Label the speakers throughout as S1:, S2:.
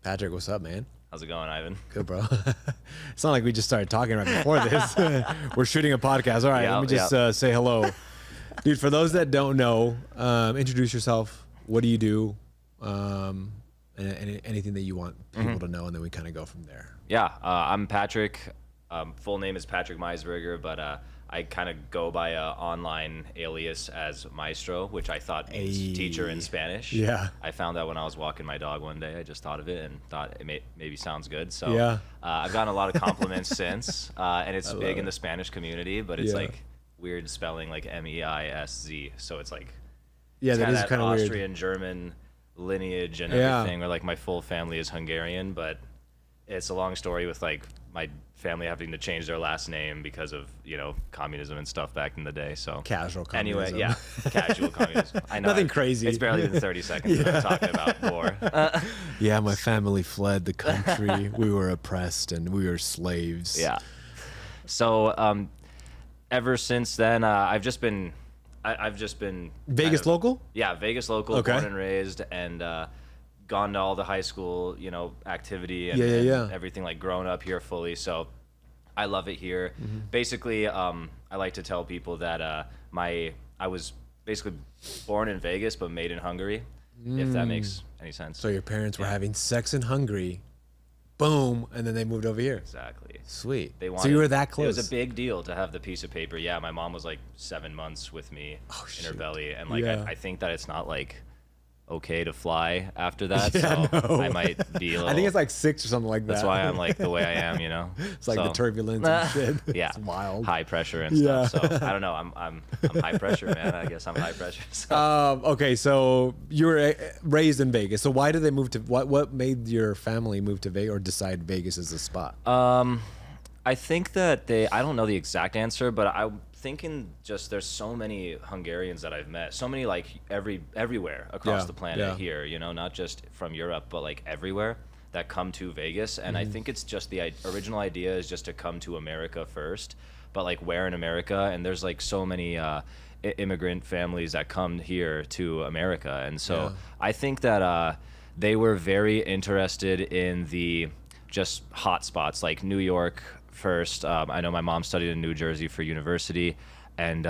S1: Patrick, what's up, man?
S2: How's it going, Ivan?
S1: Good, bro. It's not like we just started talking right before this. We're shooting a podcast. All right, let me just say hello. Dude, for those that don't know, introduce yourself. What do you do? And anything that you want people to know, and then we kind of go from there.
S2: Yeah, I'm Patrick. Full name is Patrick Meiszburger, but I kind of go by an online alias as Maestro, which I thought means teacher in Spanish.
S1: Yeah.
S2: I found that when I was walking my dog one day. I just thought of it and thought it maybe sounds good. So
S1: yeah.
S2: I've gotten a lot of compliments since, and it's big in the Spanish community, but it's like weird spelling, like Meizz. So it's like
S1: that is kind of
S2: Austrian, German lineage and everything, where like my full family is Hungarian, but it's a long story with like my family having to change their last name because of, communism and stuff back in the day. So
S1: casual communism.
S2: Anyway, casual communism. I know.
S1: Nothing crazy.
S2: It's barely been 30 seconds of talking about war.
S1: Yeah, my family fled the country. We were oppressed and we were slaves.
S2: Yeah. So ever since then, I've just been
S1: Vegas local?
S2: Yeah, Vegas local, born and raised, and gone to all the high school, activity and everything, like grown up here fully. So I love it here. Basically, I like to tell people that I was basically born in Vegas but made in Hungary, if that makes any sense.
S1: So your parents were having sex in Hungary, boom, and then they moved over here.
S2: Exactly.
S1: Sweet.
S2: So
S1: you were that close.
S2: It was a big deal to have the piece of paper. Yeah, my mom was like 7 months with me in her belly, and like I think that it's not like okay to fly after that, I might be a little,
S1: I think it's like 6 or something like that.
S2: That's why I'm like the way I am,
S1: It's like the turbulence and shit.
S2: Yeah,
S1: it's wild.
S2: High pressure and stuff. So I don't know. I'm high pressure, man. I guess I'm high pressure. So.
S1: Okay, so you were raised in Vegas. So why did they move to what made your family move to Vegas or decide Vegas is the spot?
S2: I think that I don't know the exact answer, but I'm thinking just there's so many Hungarians that I've met, so many like everywhere across the planet here, not just from Europe, but like everywhere that come to Vegas. And I think it's just the original idea is just to come to America first, but like where in America? And there's like so many immigrant families that come here to America. And so I think that they were very interested in the just hot spots like New York first. I know my mom studied in New Jersey for university, and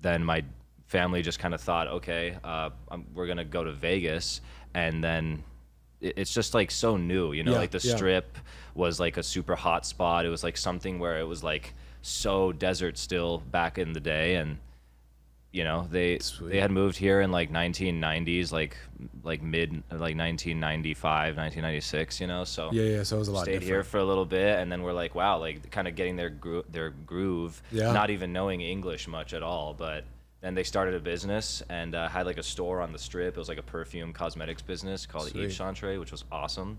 S2: then my family just kind of thought, okay, we're gonna go to Vegas, and then it's just like so new, like the Strip was like a super hot spot. It was like something where it was like so desert still back in the day, and they had moved here in like 1990s, like mid 1995, 1996, so
S1: so it was a lot
S2: stayed
S1: different.
S2: Here for a little bit, and then we're like, wow, like kind of getting their groove, not even knowing English much at all. But then they started a business and had like a store on the Strip. It was like a perfume cosmetics business called Yves Chantre, which was awesome.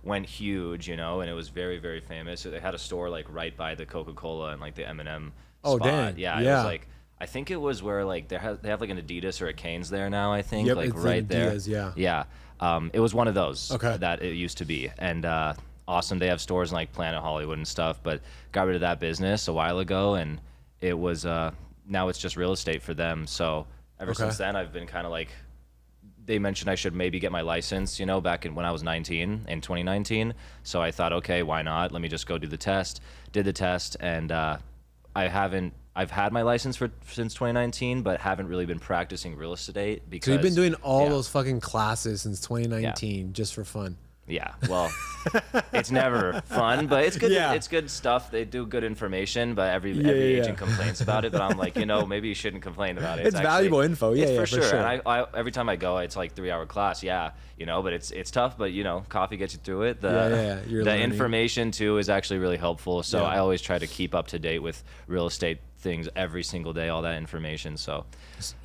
S2: Went huge, and it was very, very famous. So they had a store like right by the Coca-Cola and like the M&M spot.
S1: Dang.
S2: Yeah, it was like, I think it was where like they have like an Adidas or a Cane's there now, I think, like right there.
S1: Adidas,
S2: it was one of those
S1: that
S2: it used to be. And awesome, they have stores in like Planet Hollywood and stuff, but got rid of that business a while ago, and it was now it's just real estate for them. So ever since then, I've been kind of like, they mentioned I should maybe get my license, back when I was 19 in 2019. So I thought, okay, why not? Let me just go do the test. Did the test, and I've had my license since 2019, but haven't really been practicing real estate because.
S1: So you've been doing all those fucking classes since 2019 just for fun.
S2: Yeah, well, it's never fun, but it's good. It's good stuff. They do good information, but every agent complains about it. But I'm like, maybe you shouldn't complain about it.
S1: It's actually valuable info. Yeah,
S2: for sure. And I every time I go, it's like 3-hour class. Yeah, but it's tough. But coffee gets you through it. The information too is actually really helpful. So I always try to keep up to date with real estate things every single day. All that information. So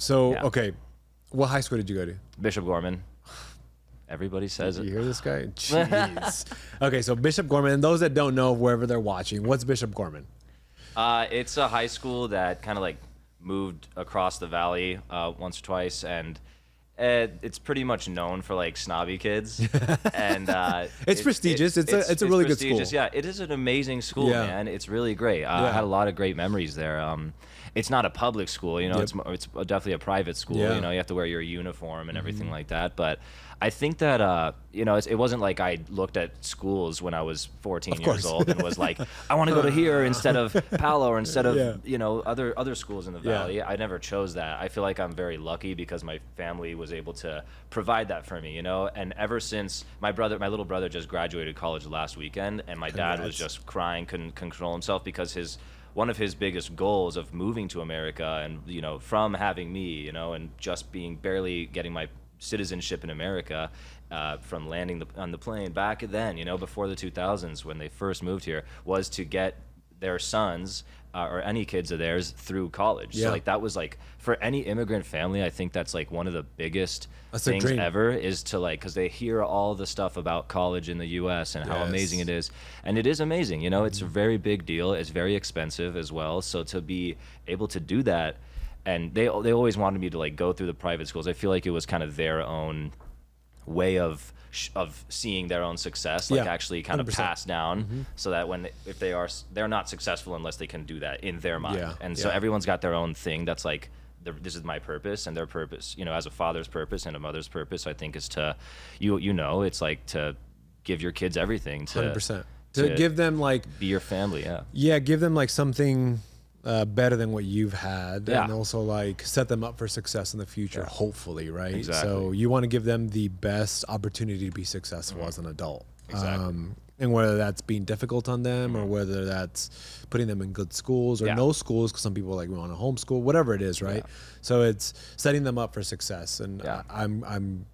S1: okay, what high school did you go to?
S2: Bishop Gorman. Everybody says it.
S1: You hear this guy? Jeez. Okay, so Bishop Gorman, and those that don't know, wherever they're watching, what's Bishop Gorman?
S2: It's a high school that kind of like moved across the valley once or twice, and it's pretty much known for like snobby kids. And
S1: it's prestigious. It's a really good school.
S2: Yeah, it is an amazing school, man. It's really great. I had a lot of great memories there. It's not a public school, it's definitely a private school. You have to wear your uniform and everything like that. But I think that it wasn't like I looked at schools when I was 14 years old and was like, I want to go to here instead of Palo or instead of other schools in the valley. I never chose that. I feel like I'm very lucky because my family was able to provide that for me, And ever since my little brother just graduated college last weekend, and my dad was just crying, couldn't control himself because one of his biggest goals of moving to America and from having me, and just barely getting my citizenship in America, from landing on the plane back then, before the 2000s when they first moved here, was to get their sons or any kids of theirs through college. So like that was like for any immigrant family, I think that's like one of the biggest things ever, is to like, because they hear all the stuff about college in the US and how amazing it is, and it is amazing. It's a very big deal. It's very expensive as well. So to be able to do that, and they always wanted me to like go through the private schools. I feel like it was kind of their own way of seeing their own success, like actually kind 100%. Of passed down, so that if they're not successful unless they can do that in their mind. And so everyone's got their own thing that's like, this is my purpose, and their purpose, as a father's purpose and a mother's purpose, I think is to, it's like to give your kids everything, to
S1: 100%. To give them like
S2: be your family,
S1: give them like something better than what you've had, and also like set them up for success in the future, hopefully, right?
S2: Exactly.
S1: So you want to give them the best opportunity to be successful as an adult.
S2: Exactly.
S1: And whether that's being difficult on them or whether that's putting them in good schools or no schools, because some people like want to homeschool, whatever it is, right? So it's setting them up for success, and I'm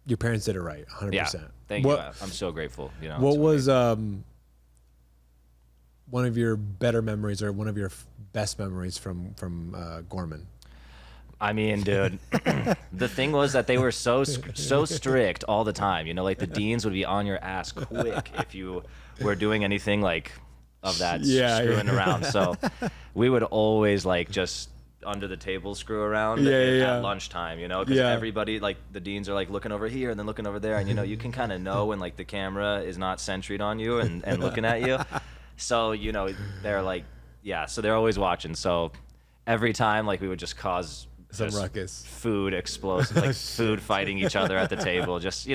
S1: your parents did it right, 100%.
S2: Thank you. I'm so grateful.
S1: What was one of your better memories or one of your best memories from Gorman?
S2: I mean, dude, the thing was that they were so strict all the time. Like the deans would be on your ass quick if you were doing anything like of that screwing around. So we would always like just under the table screw around at lunchtime, because everybody, like the deans are like looking over here and then looking over there, and you can kind of know when like the camera is not centered on you and looking at you. So they're like, so they're always watching. So every time like we would just cause
S1: some ruckus,
S2: food explosions, like food fighting each other at the table, just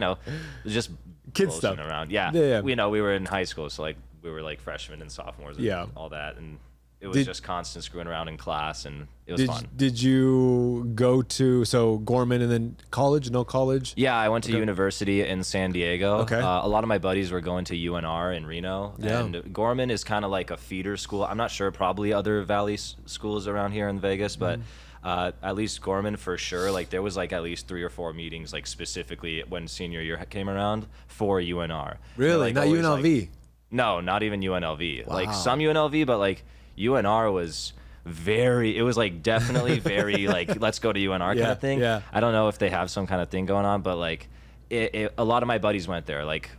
S1: kid stuff
S2: around. We were in high school, so like we were like freshmen and sophomores and all that, and it was just constant screwing around in class, and it was fun.
S1: Did you go to Gorman and then college? No college?
S2: Yeah, I went to university in San Diego.
S1: Okay.
S2: A lot of my buddies were going to UNR in Reno.
S1: Yeah.
S2: And Gorman is kind of like a feeder school. I'm not sure, probably other Valley schools around here in Vegas, but at least Gorman for sure. Like there was like at least 3 or 4 meetings like specifically when senior year came around for UNR.
S1: Really?
S2: Like,
S1: not UNLV?
S2: Like, no, not even UNLV.
S1: Wow.
S2: Like some UNLV, but like UNR was it was like definitely very like let's go to UNR kind of thing.
S1: Yeah.
S2: I don't know if they have some kind of thing going on, but like a lot of my buddies went there. Like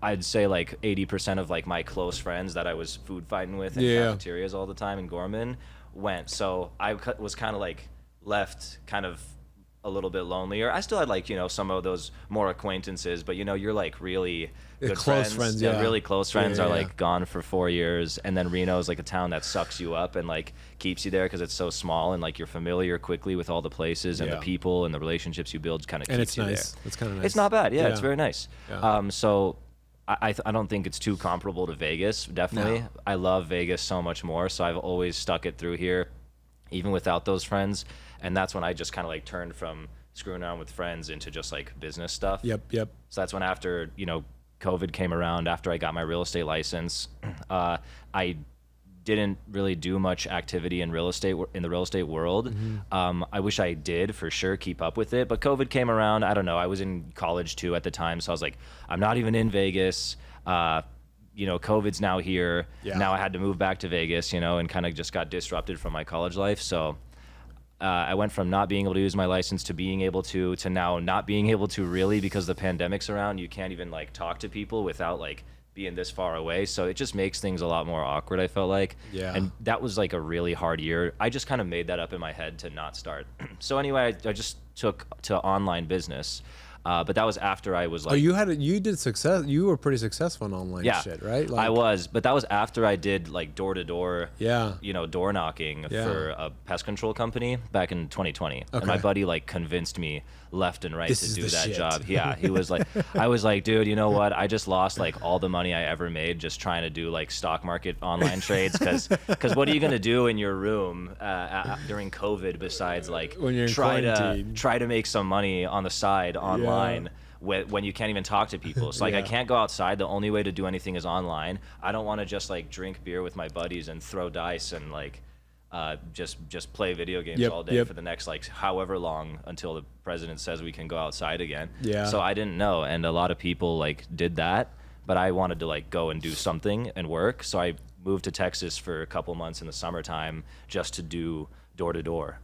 S2: I'd say like 80% of like my close friends that I was food fighting with in cafeterias all the time in Gorman went. So I was kind of like left kind of a little bit lonelier. I still had like some of those more acquaintances, but you're like really good
S1: close friends.
S2: Really close friends are like gone for 4 years, and then Reno is like a town that sucks you up and like keeps you there because it's so small, and like you're familiar quickly with all the places and the people and the relationships you build kind of keeps you
S1: nice.
S2: there.
S1: It's kind of nice.
S2: It's not bad. It's very nice. So I don't think it's too comparable to Vegas. Definitely. No. I love Vegas so much more, so I've always stuck it through here even without those friends. And that's when I just kind of like turned from screwing around with friends into just like business stuff.
S1: Yep.
S2: So that's when after, COVID came around, after I got my real estate license, I didn't really do much activity in the real estate world. I wish I did for sure keep up with it, but COVID came around. I don't know. I was in college too at the time. So I was like, I'm not even in Vegas. COVID's now here. Now I had to move back to Vegas, and kind of just got disrupted from my college life. So I went from not being able to use my license to being able to now not being able to really, because the pandemic's around. You can't even like talk to people without like being this far away. So it just makes things a lot more awkward, I felt like.
S1: Yeah.
S2: And that was like a really hard year. I just kind of made that up in my head to not start. So anyway, I just took to online business. But that was after I was like,
S1: you were pretty successful in online shit, right?
S2: I was, but that was after I did like door to door, door knocking for a pest control company back in 2020. And my buddy like convinced me left and right to do that job. Yeah, he was like, I was like, dude, you know what? I just lost like all the money I ever made just trying to do like stock market online trades, because what are you gonna do in your room during COVID besides like
S1: when you're
S2: try to make some money on the side online when you can't even talk to people. So like I can't go outside. The only way to do anything is online. I don't want to just like drink beer with my buddies and throw dice and like just play video games all day for the next like however long until the president says we can go outside again. So I didn't know, and a lot of people like did that, but I wanted to like go and do something and work. So I moved to Texas for a couple months in the summertime just to do door to door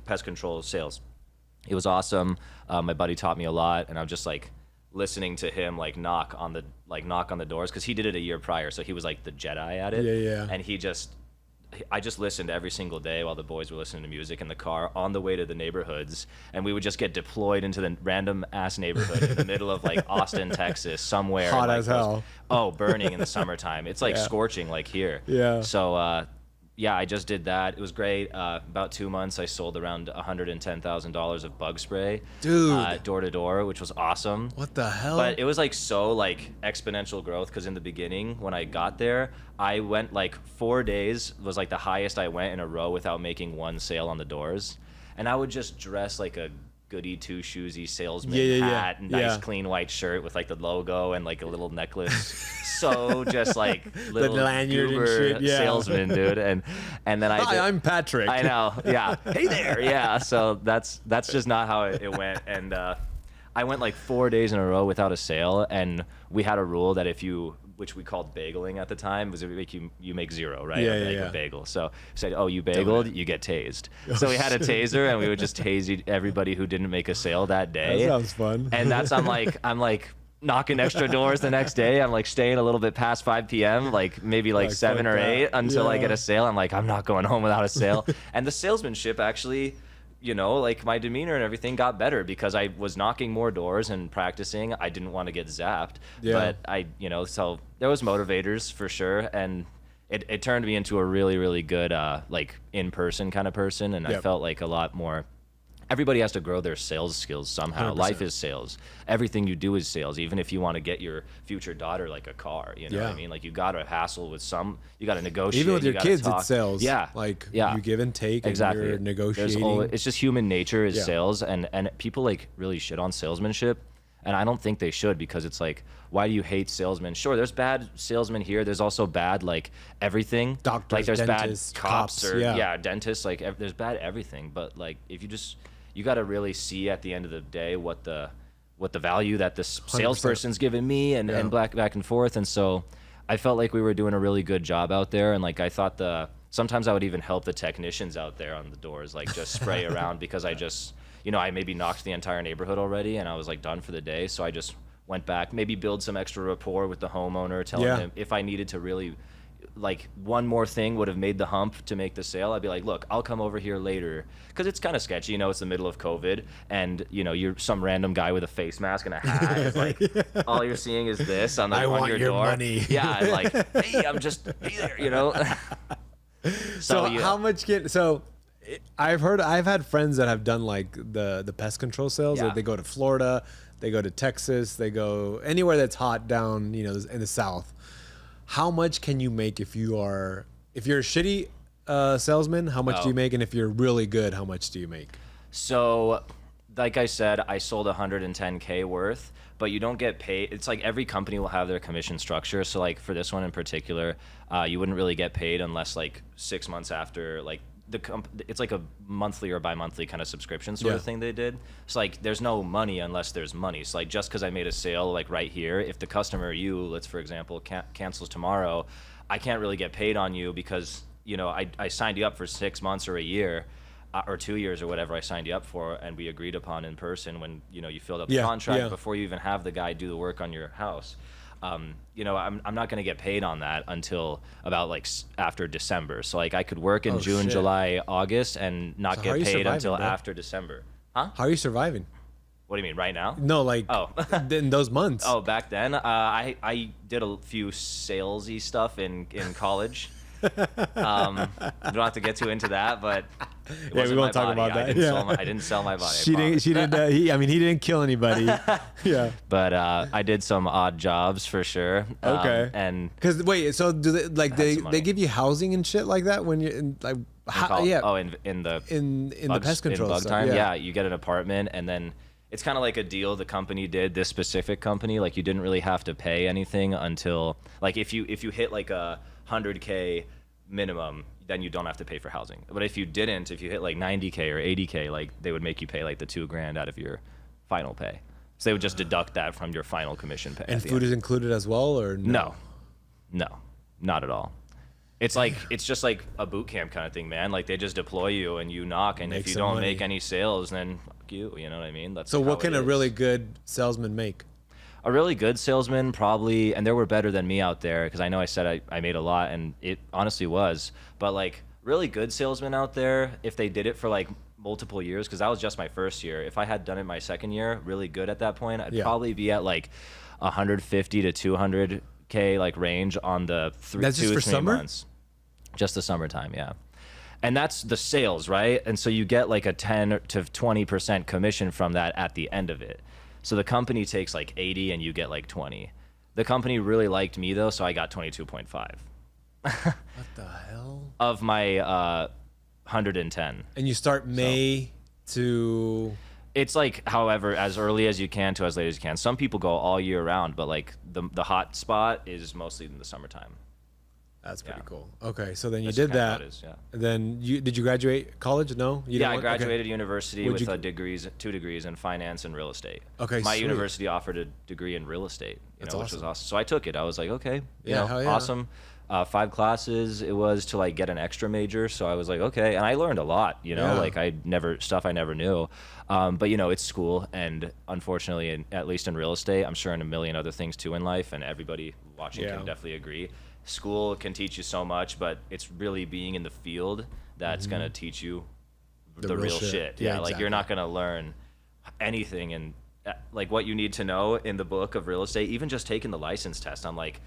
S2: pest control sales. It was awesome. My buddy taught me a lot, and I'm just like listening to him like knock on the doors, because he did it a year prior, so he was like the Jedi at it. And I just listened every single day while the boys were listening to music in the car on the way to the neighborhoods, and we would just get deployed into the random ass neighborhood in the middle of like Austin, Texas, somewhere.
S1: Hot as hell.
S2: Burning in the summertime. It's like scorching like here. So I just did that. It was great. About 2 months, I sold around $110,000 of bug spray,
S1: dude,
S2: door to door, which was awesome.
S1: What the hell?
S2: But it was like so like exponential growth, because in the beginning when I got there, I went like 4 days was like the highest I went in a row without making one sale on the doors, and I would just dress like a goody two shoesy salesman hat and nice clean white shirt with like the logo and like a little necklace. So just like little
S1: the lanyard
S2: goober
S1: and shit.
S2: salesman, dude. And then
S1: I'm Patrick.
S2: I know. Yeah. Hey there. Yeah. So that's just not how it went. And I went like 4 days in a row without a sale, and we had a rule that if you, which we called bageling at the time, was you make zero, right? A bagel. So said, oh, you bageled, you get tased. So we had a taser, and we would just tase everybody who didn't make a sale that day.
S1: That sounds fun.
S2: And that's I'm like knocking extra doors the next day. I'm like staying a little bit past 5 p.m., like maybe like 7 or 8 until I get a sale. I'm like, I'm not going home without a sale. And the salesmanship actually, like my demeanor and everything got better because I was knocking more doors and practicing. I didn't want to get zapped, but so there was motivators for sure. And it turned me into a really, really good, like in-person kind of person. And I felt like a lot more. Everybody has to grow their sales skills somehow. 100%. Life is sales. Everything you do is sales. Even if you want to get your future daughter like a car, what I mean? Like you got to hassle with you got to negotiate.
S1: Even with your kids,
S2: talk.
S1: It's sales.
S2: Yeah.
S1: Like you give and take. Exactly. And you're negotiating.
S2: It's just human nature is sales, and people like really shit on salesmanship. And I don't think they should, because it's like, why do you hate salesmen? Sure, there's bad salesmen here. There's also bad like everything.
S1: Doctors,
S2: like there's
S1: dentists,
S2: bad cops or dentists. Like there's bad everything. But like if you got to really see at the end of the day what the value that this salesperson's giving me and back and forth. And so I felt like we were doing a really good job out there. And like I thought sometimes I would even help the technicians out there on the doors, like just spray around, because I just, I maybe knocked the entire neighborhood already and I was like done for the day. So I just went back, maybe build some extra rapport with the homeowner, telling him if I needed to really, like one more thing would have made the hump to make the sale, I'd be like, look, I'll come over here later, because it's kind of sketchy, it's the middle of COVID, and you're some random guy with a face mask and a hat. It's like all you're seeing is this on your door.
S1: Money.
S2: Yeah, like, hey, I'm just there,
S1: So how much I've had friends that have done like the pest control sales. They go to Florida, they go to Texas, they go anywhere that's hot down, in the South. How much can you make if you're a shitty salesman? How much do you make? And if you're really good, how much do you make?
S2: So, like I said, I sold $110K worth, but you don't get paid. It's like every company will have their commission structure. So like for this one in particular, you wouldn't really get paid unless like 6 months after, like it's like a monthly or bi-monthly kind of subscription sort of thing they did. So like there's no money unless there's money. So like just because I made a sale like right here, if the customer, let's for example, cancels tomorrow, I can't really get paid on you because I signed you up for 6 months or a year or 2 years or whatever I signed you up for, and we agreed upon in person when you filled up the contract before you even have the guy do the work on your house. I'm not going to get paid on that until about like after December. So like I could work in June, July, August and not get paid until after December. Huh?
S1: How are you surviving?
S2: What do you mean, right now?
S1: No, like in those months.
S2: Oh, back then, I did a few salesy stuff in college. We don't have to get too into that, but
S1: we won't talk about that.
S2: I didn't sell my body.
S1: She didn't. He didn't kill anybody. Yeah.
S2: But I did some odd jobs for sure.
S1: Okay.
S2: And
S1: because wait, so do they they give you housing and shit like that when you're in like yeah?
S2: Oh, in the
S1: pest control
S2: bug
S1: stuff,
S2: time. Yeah, you get an apartment and then. It's kind of like a deal the company did, this specific company. Like you didn't really have to pay anything until like if you hit like a 100K minimum, then you don't have to pay for housing. But if you hit like 90K or 80K, like they would make you pay like the $2,000 out of your final pay. So they would just deduct that from your final commission pay.
S1: And food is included as well, or no?
S2: No, not at all. It's just like a boot camp kind of thing, man. Like they just deploy you and you knock, and if you don't make any sales, then fuck you. You know what I mean? That's
S1: so. What can a really good salesman make?
S2: A really good salesman probably, and there were better than me out there because I know I said I made a lot, and it honestly was. But like really good salesmen out there, if they did it for like multiple years, because that was just my first year. If I had done it my second year, really good at that point, I'd probably be at like 150 to 200K like range on the 2 or 3 months. Just the summertime, yeah. And that's the sales, right? And so you get like a 10 to 20% commission from that at the end of it. So the company takes like 80 and you get like 20. The company really liked me though, so I got 22.5.
S1: What the hell?
S2: Of my 110.
S1: And you start May to...
S2: It's like, however, as early as you can to as late as you can. Some people go all year round, but like the hot spot is mostly in the summertime.
S1: That's pretty cool. Okay, so then you did that. Then did you graduate college? No?
S2: I graduated university with 2 degrees in finance and real estate.
S1: Okay,
S2: my university offered a degree in real estate, which was awesome. So I took it. I was like, okay, awesome. 5 classes it was to like get an extra major. So I was like, okay, and I learned a lot. Like I never knew. But it's school, and unfortunately, at least in real estate, I'm sure in a million other things too in life, and everybody watching can definitely agree. School can teach you so much, but it's really being in the field that's going to teach you the real shit. Yeah, like you're not going to learn anything and like what you need to know in the book of real estate. Even just taking the license test, I'm like,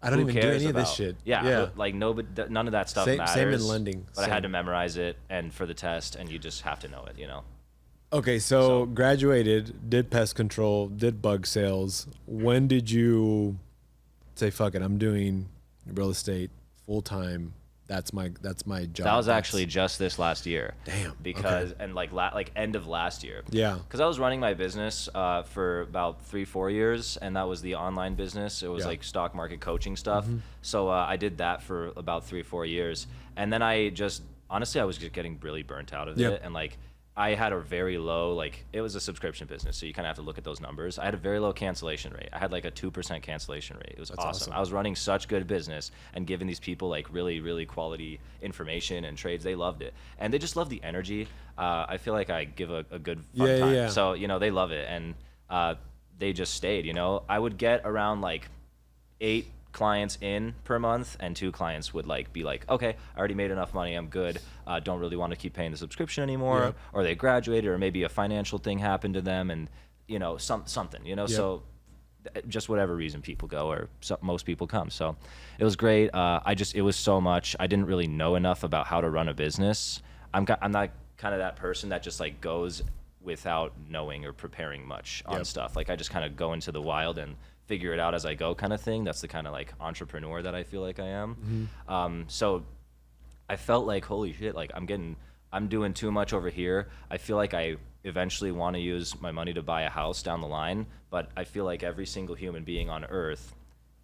S1: I don't even do any of this shit.
S2: Yeah. Like none of that stuff matters.
S1: Same in lending.
S2: But I had to memorize it and for the test, and you just have to know it,
S1: Okay, so graduated, did pest control, did bug sales. When did you say, fuck it, I'm doing real estate full time? That's my job.
S2: That was actually just this last year.
S1: Damn.
S2: Because and like end of last year.
S1: Yeah.
S2: Because I was running my business for about 3-4 years, and that was the online business. It was like stock market coaching stuff. So I did that for about 3-4 years, and then I was just getting really burnt out of it, and like. I had a very low, like, it was a subscription business, so you kind of have to look at those numbers. I had a very low cancellation rate. I had like a 2% cancellation rate. It was awesome. I was running such good business and giving these people like really, really quality information and trades. They loved it. And they just love the energy. I feel like I give a good fun time. Yeah. So, they love it. And they just stayed, I would get around like 8 clients in per month, and 2 clients would be like, okay, I already made enough money, I'm good, don't really want to keep paying the subscription anymore, or they graduated, or maybe a financial thing happened to them, and something, so just whatever reason people go, or most people come. So it was great. It was so much. I didn't really know enough about how to run a business. I'm not kind of that person that just like goes without knowing or preparing much on stuff. Like I just kind of go into the wild and figure it out as I go kind of thing. That's the kind of like entrepreneur that I feel like I am. So I felt like, holy shit, like I'm doing too much over here. I feel like I eventually want to use my money to buy a house down the line, but I feel like every single human being on earth,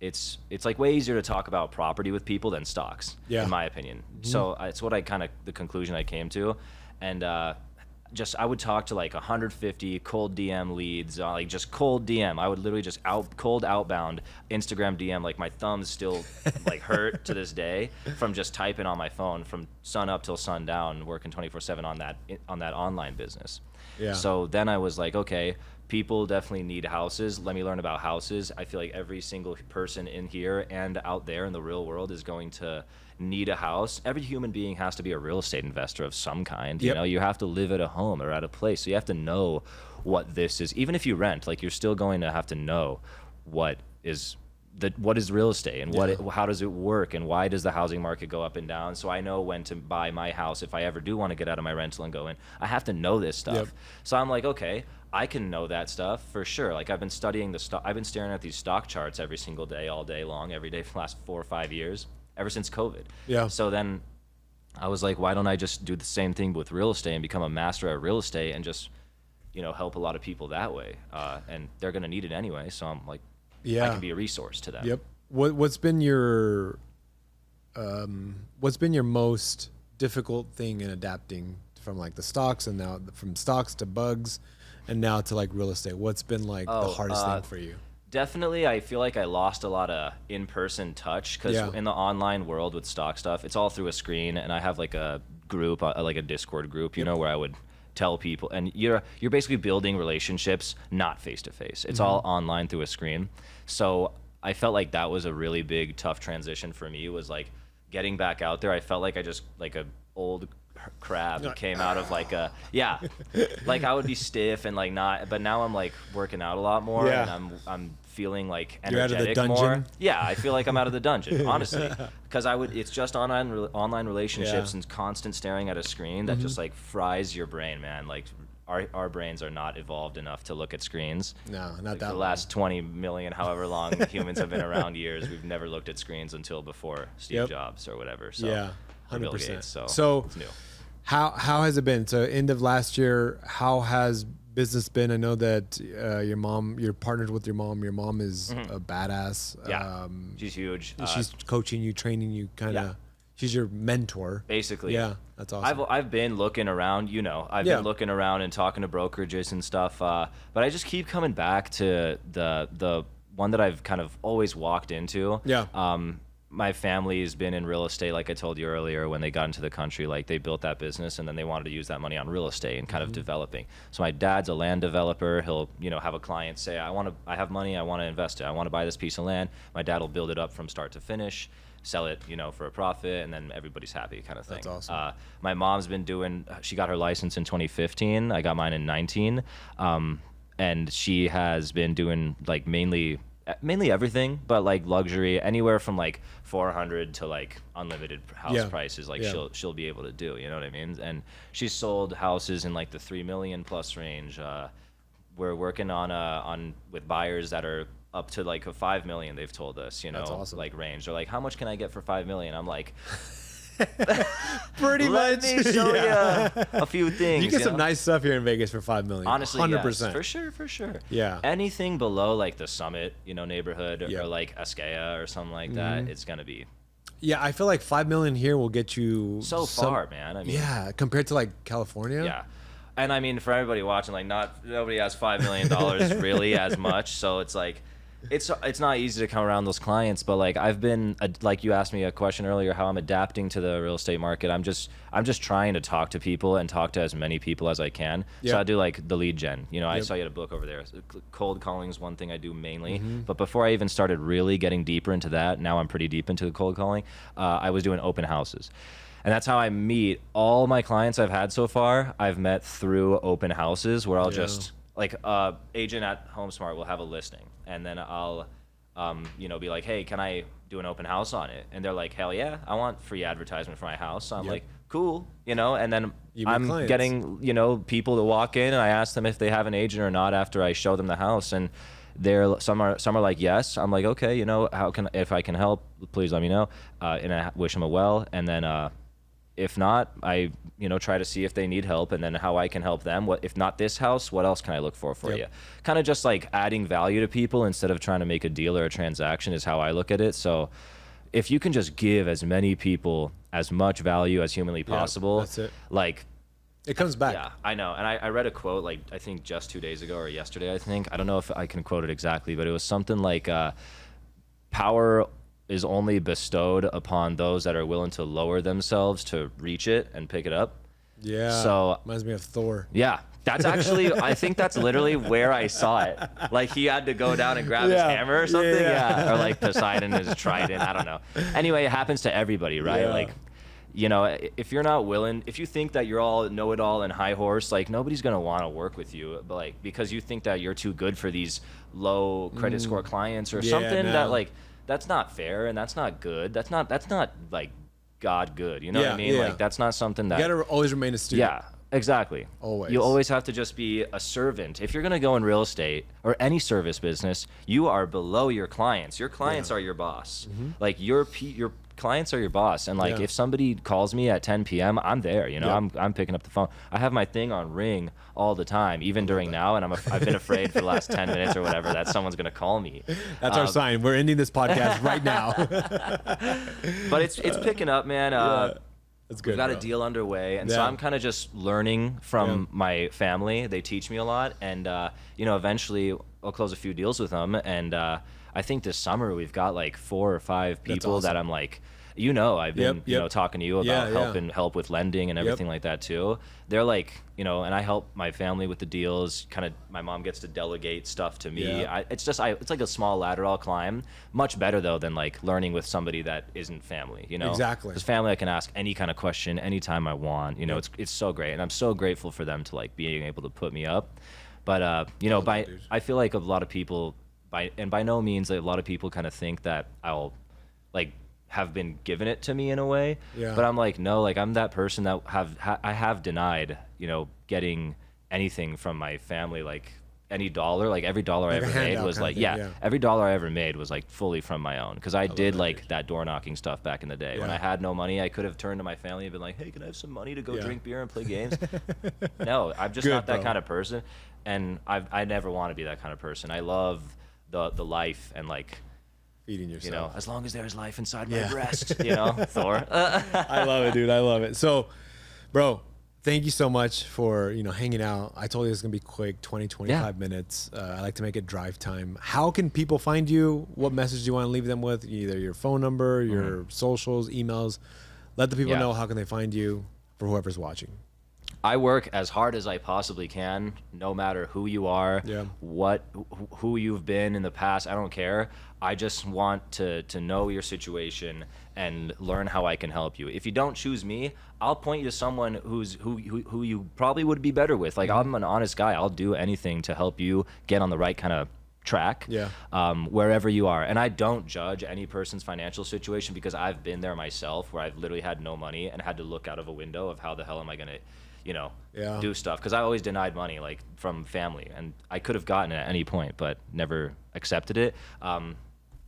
S2: it's like way easier to talk about property with people than stocks, in my opinion. So it's what the conclusion I came to. And I would talk to like 150 cold DM leads, like just cold DM. I would literally just cold outbound Instagram DM. Like my thumbs still like hurt to this day from just typing on my phone from sun up till sundown, working 24/7 on that online business. Yeah. So then I was like, okay, people definitely need houses. Let me learn about houses. I feel like every single person in here and out there in the real world is going to need a house. Every human being has to be a real estate investor of some kind. You know, you have to live at a home or at a place. So you have to know what this is. Even if you rent, like, you're still going to have to know what is real estate and how does it work and why does the housing market go up and down. So I know when to buy my house if I ever do want to get out of my rental and go in. I have to know this stuff. So I'm like, okay, I can know that stuff for sure. Like, I've been studying I've been staring at these stock charts every single day, all day long, every day for the last 4 or 5 years, ever since COVID. So then I was like, why don't I just do the same thing with real estate and become a master at real estate and just, you know, help a lot of people that way. And they're going to need it anyway. So I'm like, I can be a resource to them.
S1: What's been your most difficult thing in adapting from like the stocks and now from stocks to bugs and now to like real estate? What's been like the hardest thing for you?
S2: Definitely, I feel like I lost a lot of in-person touch because in the online world with stock stuff, it's all through a screen, and I have like a group, like a Discord group, you know, where I would tell people, and you're basically building relationships not face to face. It's all online through a screen. So I felt like that was a really big tough transition for me, was like getting back out there. I felt like I just like a old crab came out of like a like I would be stiff and like not, but now I'm like working out a lot more and I'm feeling like energetic more. I feel like I'm out of the dungeon, honestly, because it's just online relationships and constant staring at a screen that just like fries your brain, man. Like our brains are not evolved enough to look at screens.
S1: No, not
S2: like
S1: that.
S2: The last 20 million, however long humans have been around years, we've never looked at screens until before Steve Jobs or whatever. So
S1: 100%.
S2: So it's new.
S1: How has it been? So end of last year, how has business been? I know that you're partnered with your mom. Your mom is a badass.
S2: She's huge.
S1: She's coaching you, training you, kind of. She's your mentor.
S2: Basically.
S1: Yeah, that's awesome.
S2: I've been looking around, you know. I've been looking around and talking to brokerages and stuff. But I just keep coming back to the one that I've kind of always walked into. My family has been in real estate, like I told you earlier, when they got into the country. Like, they built that business and then they wanted to use that money on real estate and kind of developing. So my dad's a land developer. He'll, you know, have a client say, I have money, I want to invest it. I want to buy this piece of land. My dad will build it up from start to finish, sell it, you know, for a profit, and then everybody's happy, kind of thing.
S1: That's awesome.
S2: My mom's been she got her license in 2015. I got mine in 19. And she has been doing like mainly everything, but like luxury, anywhere from like 400 to like unlimited house prices. Like she'll be able to do, you know what I mean? And she's sold houses in like the 3 million plus range. We're working on with buyers that are up to like a 5 million. They've told us, you know,
S1: that's awesome.
S2: Like range. They're like, how much can I get for 5 million? I'm like,
S1: pretty much.
S2: Let me show you a few things.
S1: You get some nice stuff here in Vegas for 5 million.
S2: Honestly,
S1: 100%.
S2: Yes, for sure.
S1: Yeah.
S2: Anything below like the Summit, you know, neighborhood or like Askea or something like that, it's gonna be.
S1: Yeah, I feel like 5 million here will get you
S2: so far, man. I mean,
S1: compared to like California.
S2: Yeah. And I mean, for everybody watching, like nobody has $5 million really as much. So it's like, it's not easy to come around those clients, but like I've been, like you asked me a question earlier, how I'm adapting to the real estate market. I'm just trying to talk to people and talk to as many people as I can. So I do like the lead gen. You know, I saw you had a book over there. Cold calling is one thing I do mainly. But before I even started really getting deeper into that, now I'm pretty deep into the cold calling. I was doing open houses. And that's how I meet all my clients I've had so far. I've met through open houses where I'll just like agent at HomeSmart will have a listing, and then I'll you know, be like, hey, can I do an open house on it? And they're like, hell yeah, I want free advertisement for my house. So I'm like, cool, you know. And then I'm getting, you know, people to walk in, and I ask them if they have an agent or not after I show them the house, and some are like yes. I'm like, okay, you know, if I can help, please let me know, and I wish them a well. And then if not, I, you know, try to see if they need help, and then how I can help them. If not this house, what else can I look for you? Kind of just like adding value to people instead of trying to make a deal or a transaction is how I look at it. So if you can just give as many people as much value as humanly possible,
S1: that's it.
S2: Like,
S1: it comes back.
S2: Yeah, I know. And I read a quote, like, I think just 2 days ago or yesterday, I think. I don't know if I can quote it exactly, but it was something like power is only bestowed upon those that are willing to lower themselves to reach it and pick it up.
S1: Yeah.
S2: So
S1: reminds me of Thor.
S2: Yeah, That's actually, I think that's literally where I saw it. Like he had to go down and grab his hammer or something. Yeah. Or like Poseidon is trident. I don't know. Anyway, it happens to everybody, right?
S1: Yeah.
S2: Like, you know, if you're not willing, if you think that you're all know-it-all and high horse, like nobody's going to want to work with you, but like, because you think that you're too good for these low credit score clients or something that like, that's not fair and that's not good. That's not like God good. You know what I mean? Like that's not something that.
S1: You got to always remain a student.
S2: Yeah. Exactly.
S1: Always.
S2: You always have to just be a servant. If you're going to go in real estate or any service business, you are below your clients. Your clients are your boss. Like your clients are your boss. And like if somebody calls me at 10 p.m., I'm there. You know, I'm picking up the phone. I have my thing on ring all the time, even during now. And I've been afraid for the last 10 minutes or whatever that someone's going to call me.
S1: That's our sign. We're ending this podcast right now.
S2: But it's picking up, man.
S1: That's good.
S2: We've got a deal underway, and so I'm kind of just learning from my family. They teach me a lot, and you know, eventually I'll close a few deals with them. And I think this summer we've got like 4 or 5 people that I'm like, you know, I've been you know talking to you about help with lending and everything like that too. They're like, you know, and I help my family with the deals. Kind of, my mom gets to delegate stuff to me. It's like a small lateral climb. Much better though than like learning with somebody that isn't family. You know,
S1: exactly.
S2: Because family, I can ask any kind of question anytime I want. You know, it's so great, and I'm so grateful for them to like being able to put me up. But you know, I feel like a lot of people by no means like, a lot of people kind of think that I'll like have been given it to me in a way, but I'm like, no, like I'm that person that I have denied, you know, getting anything from my family, like any dollar, like every dollar like I ever made was like, every dollar I ever made was like fully from my own, because I did like that door knocking stuff back in the day when I had no money. I could have turned to my family and been like, hey, can I have some money to go drink beer and play games? No, I'm just not that kind of person, and I never want to be that kind of person. I love the life and like
S1: feeding yourself.
S2: You know, as long as there's life inside my breast, you know, Thor.
S1: I love it, dude. I love it. So, bro, thank you so much for, you know, hanging out. I told you it's going to be quick, 25 minutes. I like to make it drive time. How can people find you? What message do you want to leave them with? Either your phone number, your socials, emails. Let the people know how can they find you for whoever's watching.
S2: I work as hard as I possibly can, no matter who you are, who you've been in the past. I don't care. I just want to know your situation and learn how I can help you. If you don't choose me, I'll point you to someone who you probably would be better with. Like I'm an honest guy. I'll do anything to help you get on the right kind of track, wherever you are. And I don't judge any person's financial situation, because I've been there myself, where I've literally had no money and had to look out of a window of how the hell am I going to, you know, do stuff, because I always denied money, like from family, and I could have gotten it at any point but never accepted it.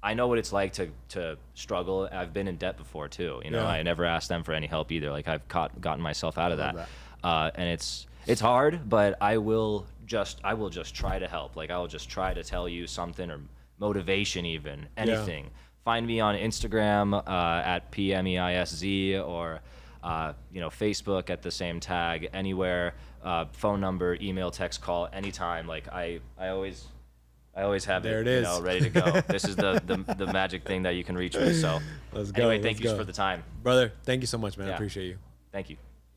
S2: I know what it's like to struggle. I've been in debt before too, you know. I never asked them for any help either. Like I've gotten myself out of that. And it's hard, but I will just try to help. Like I will just try to tell you something, or motivation, even anything. Find me on Instagram at PMEISZ, or you know, Facebook at the same tag, anywhere, phone number, email, text, call, anytime. Like I always have it, you know, ready to go. This is the magic thing that you can reach me. So
S1: let's go.
S2: Anyway, thank you for the time.
S1: Brother, thank you so much, man. I appreciate you.
S2: Thank you.